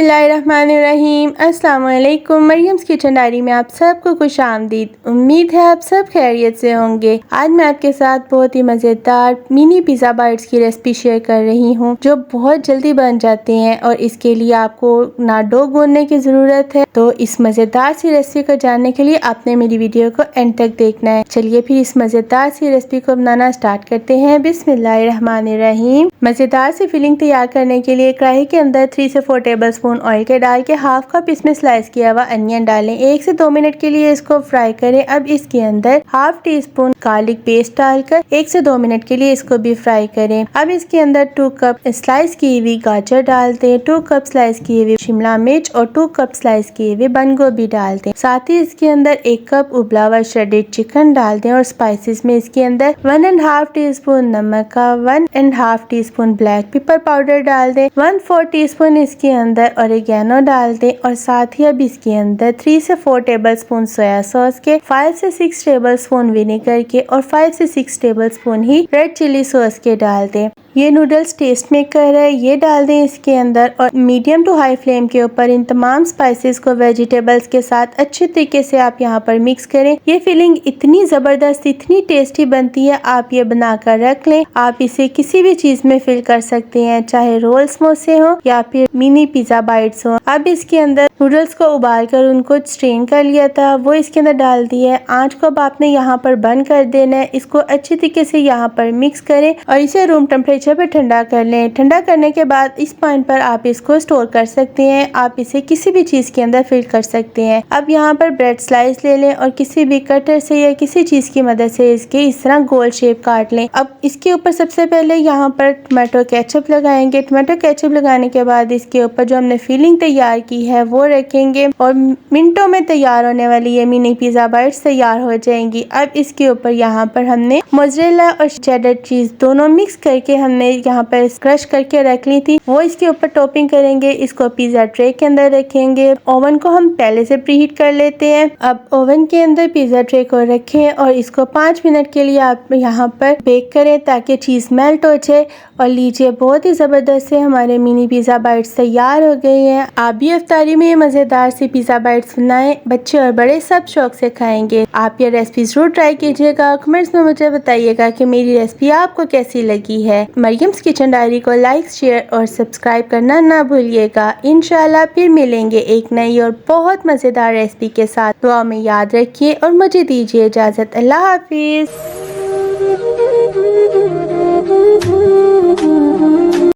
बिस्मिल्लाहिर्रहमानिर्रहीम। अस्सलाम वालेकुम। मरियम्स किचन डायरी में आप सबको खुश आमदीद। उम्मीद है आप सब खैरियत से होंगे। आज मैं आपके साथ बहुत ही मज़ेदार मिनी पिज़्ज़ा बाइट्स की रेसिपी शेयर कर रही हूँ जो बहुत जल्दी बन जाते हैं और इसके लिए आपको ना डो गूंदने की ज़रूरत है। तो इस मज़ेदार सी रेसिपी को जानने के लिए आपने मेरी वीडियो को एंड तक देखना है। चलिए फिर इस मज़ेदार सी रेसिपी को बनाना स्टार्ट करते हैं। बिस्मिल्लाहिर्रहमानिर्रहीम। मज़ेदार सी फिलिंग तैयार करने के लिए कढ़ाई के अंदर 3 से 4 टेबलस्पून ऑयल के डाल के हाफ कप इसमें स्लाइस किया हुआ अनियन डालें। 1 से 2 मिनट के लिए इसको फ्राई करें। अब इसके अंदर half tea spoon garlic paste डालकर 1 से 2 मिनट के लिए इसको भी फ्राई करें। अब इसके अंदर 2 कप स्लाइस की हुई गाजर डाल दें, 2 कप स्लाइस की हुई शिमला मिर्च और 2 कप स्लाइस की हुई बंद गोभी डाल दें। साथ ही इसके अंदर 1 कप उबला हुआ श्रेडेड चिकन डाल दें और स्पाइसेस में इसके अंदर 1.5 टीस्पून नमक का 1.5 टीस्पून ब्लैक पेपर पाउडर डाल दें, 1/4 टीस्पून इसके अंदर ऑरिगेनो डाल दें और साथ ही अब इसके अंदर 3 से 4 टेबलस्पून सोया सॉस के, 5 से 6 टेबलस्पून विनेगर के और 5 से 6 टेबलस्पून ही रेड चिली सॉस के डाल दें। ये नूडल्स टेस्ट मेकर है, ये डाल दें इसके अंदर और मीडियम टू हाई फ्लेम के ऊपर इन तमाम स्पाइसेस को वेजिटेबल्स के साथ अच्छे तरीके से आप यहाँ पर मिक्स करें। ये फिलिंग इतनी ज़बरदस्त, इतनी टेस्टी बनती है, आप ये बनाकर रख लें। आप इसे किसी भी चीज़ में फिल कर सकते हैं, चाहे रोल समोसे हो या फिर मिनी पिज़्ज़ा बाइट्स हो। अब इसके अंदर नूडल्स को उबाल कर उनको स्ट्रेन कर लिया था, वो इसके अंदर डाल दिया है। आँच को अब आपने यहाँ पर बंद कर देना है। इसको अच्छी तरीके से यहाँ पर मिक्स करें और इसे रूम टेम्परेचर पे ठंडा कर लें। ठंडा करने के बाद इस पॉइंट पर आप इसको स्टोर कर सकते हैं। आप इसे किसी भी चीज़ के अंदर फिल कर सकते हैं। अब यहाँ पर ब्रेड स्लाइस ले लें और किसी भी कटर से या किसी चीज़ की मदद से इसके इस तरह गोल शेप काट लें। अब इसके ऊपर सबसे पहले यहाँ पर टमाटो केचप लगाएंगे। टमाटो केचप लगाने के बाद इसके ऊपर जो हमने फिलिंग तैयार की है वो रखेंगे और मिनटों में तैयार होने वाली ये मिनी पिज़्ज़ा बाइट्स तैयार हो जाएंगी। अब इसके ऊपर यहाँ पर हमने मोज़रेला और चेडर चीज़ दोनों मिक्स करके हमने यहाँ पर क्रश करके रख ली थी, वो इसके ऊपर टॉपिंग करेंगे। इसको पिज़्ज़ा ट्रे के अंदर रखेंगे। ओवन को हम पहले से प्रीहीट कर लेते हैं। अब ओवन के अंदर पिज़्ज़ा ट्रे को रखें और इसको 5 मिनट के लिए आप यहाँ पर बेक करें ताकि चीज़ मेल्ट हो जाए। और लीजिए, बहुत ही ज़बरदस्त से हमारे मिनी पिज़्ज़ा बाइट्स तैयार हो गए हैं। आप भी इफ्तारी में ये मज़ेदार सी पिज़्ज़ा बाइट्स बनाएं, बच्चे और बड़े सब शौक से खाएंगे। आप ये रेसिपी जरूर ट्राई कीजिएगा। कमेंट्स में मुझे बताइएगा कि मेरी रेसिपी आपको कैसी लगी है। मरियम्स किचन डायरी को लाइक, शेयर और सब्सक्राइब करना ना भूलिएगा। इंशाल्लाह फिर मिलेंगे एक नई और बहुत मज़ेदार रेसिपी के साथ। दुआ में याद रखिए और मुझे दीजिए इजाज़त। अल्लाह हाफिज़।